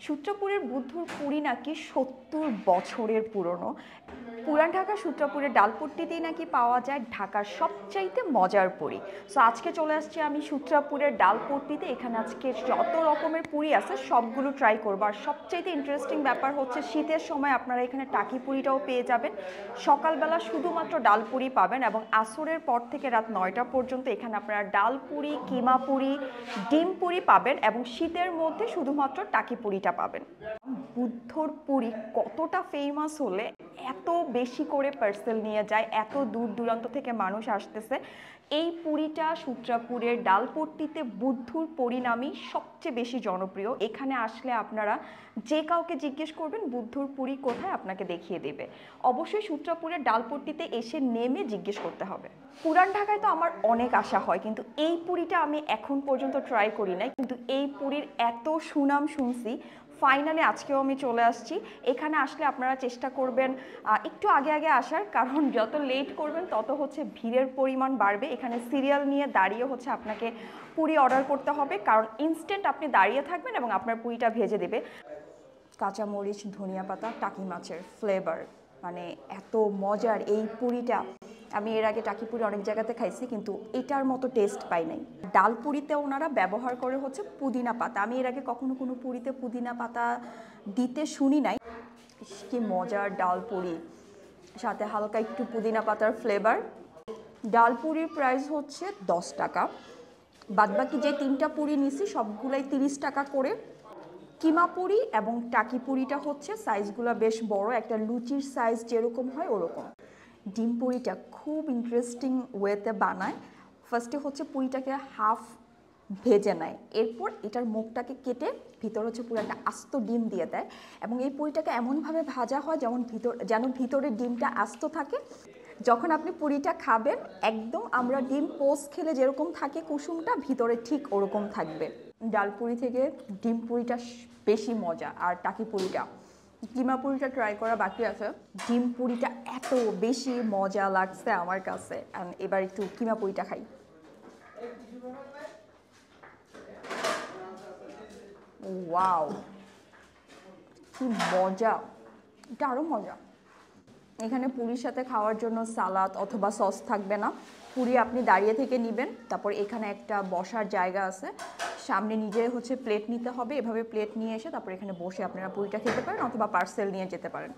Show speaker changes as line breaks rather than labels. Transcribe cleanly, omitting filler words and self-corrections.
সূত্রপুরের বুদ্ধর পুরি নাকি ৭০ বছরের পুরনো। পুরান ঢাকার সূত্রপুরের ডালপট্টিতেই নাকি পাওয়া যায় ঢাকার সবচাইতে মজার পুরি। সো আজকে চলে আসছি আমি সূত্রপুরের ডালপট্টিতে। এখানে আজকে যত রকমের পুরি আছে সবগুলো ট্রাই করবো। আর সবচাইতে ইন্টারেস্টিং ব্যাপার হচ্ছে শীতের সময় আপনারা এখানে টাকি পুরিটাও পেয়ে যাবেন। সকালবেলা শুধুমাত্র ডাল পুরি পাবেন এবং আসরের পর থেকে রাত ৯টা পর্যন্ত এখানে আপনারা ডাল পুরি, কিমা পুরি, ডিম পুরি পাবেন এবং শীতের মধ্যে শুধুমাত্র টাকি পুরিটা পাবেন। বুদ্ধর পুরি কতটা ফেমাস হলে এত বেশি করে পার্সেল নিয়ে যায়, এত দূর দূরান্ত থেকে মানুষ আসতেছে। এই পুরিটা সূত্রাপুরের ডালপট্টিতে বুদ্ধর পুরি নামেই সবচেয়ে বেশি জনপ্রিয়। এখানে আসলে আপনারা যে কাউকে জিজ্ঞেস করবেন বুদ্ধর পুরি কোথায়, আপনাকে দেখিয়ে দেবে। অবশ্যই সূত্রাপুরের ডালপট্টিতে এসে নেমে জিজ্ঞেস করতে হবে। পুরান ঢাকায় তো আমার অনেক আশা হয়, কিন্তু এই পুরিটা আমি এখন পর্যন্ত ট্রাই করি নাই, কিন্তু এই পুরির এত সুনাম শুনছি, ফাইনালি আজকেও আমি চলে আসছি। এখানে আসলে আপনারা চেষ্টা করবেন একটু আগে আগে আসার, কারণ যত লেট করবেন তত হচ্ছে ভিড়ের পরিমাণ বাড়বে। এখানে সিরিয়াল নিয়ে দাঁড়িয়ে হচ্ছে আপনাকে পুরি অর্ডার করতে হবে, কারণ ইনস্ট্যান্ট আপনি দাঁড়িয়ে থাকবেন এবং আপনার পুরিটা ভেজে দেবে। কাঁচামরিচ, ধনিয়া পাতা, টাকি মাছের ফ্লেভার, মানে এত মজার এই পুরিটা। আমি এর আগে টাকি পুরি অনেক জায়গাতে খাইছি, কিন্তু এটার মতো টেস্ট পাই নাই। ডাল পুরিতে ওনারা ব্যবহার করে হচ্ছে পুদিনা পাতা। আমি এর আগে কখনো কোনো পুরিতে পুদিনা পাতা দিতে শুনি নাই। কি মজার ডাল পুরি, সাথে হালকা একটু পুদিনা পাতার ফ্লেভার। ডাল পুরির প্রাইস হচ্ছে 10 টাকা। বাদবাকি যে 3টা পুরি নিছি সবগুলাই 30 টাকা করে। কিমা পুরি এবং টাকি পুরিটা হচ্ছে সাইজগুলো বেশ বড়, একটা লুচির সাইজ যেরকম হয় ওরকম। ডিম পুরিটা খুব ইন্টারেস্টিং ওয়েতে বানায়। ফার্স্টে হচ্ছে পুরিটাকে হাফ ভেজে নেয়, এরপর এটার মুখটাকে কেটে ভিতর হচ্ছে পুরো একটা আস্ত ডিম দিয়ে দেয় এবং এই পুরিটাকে এমনভাবে ভাজা হয় যেন ভিতরে ডিমটা আস্ত থাকে। যখন আপনি পুরিটা খাবেন একদম আমরা ডিম পোস্ট খেলে যেরকম থাকে কুসুমটা, ভিতরে ঠিক ওরকম থাকবে। ডাল পুরি থেকে ডিম পুরিটা বেশি মজা, আর টাকি পুরিটা, কিমা পুরিটা ট্রাই করা বাকি আছে। ডিম পুরিটা এত বেশি মজা লাগছে আমার কাছে। এবার একটু কিমা পুরিটা খাই। ওয়াও, কি মজা, এটা আরও মজা। এখানে পুরির সাথে খাওয়ার জন্য সালাদ অথবা সস থাকবে না। পুরি আপনি দাঁড়িয়ে থেকে নেবেন, তারপর এখানে একটা বসার জায়গা আছে, সামনে নিজে হচ্ছে প্লেট নিতে হবে। এভাবে প্লেট নিয়ে এসে তারপর এখানে বসে আপনারা পুরিটা খেতে পারেন অথবা পার্সেল নিয়ে যেতে পারেন।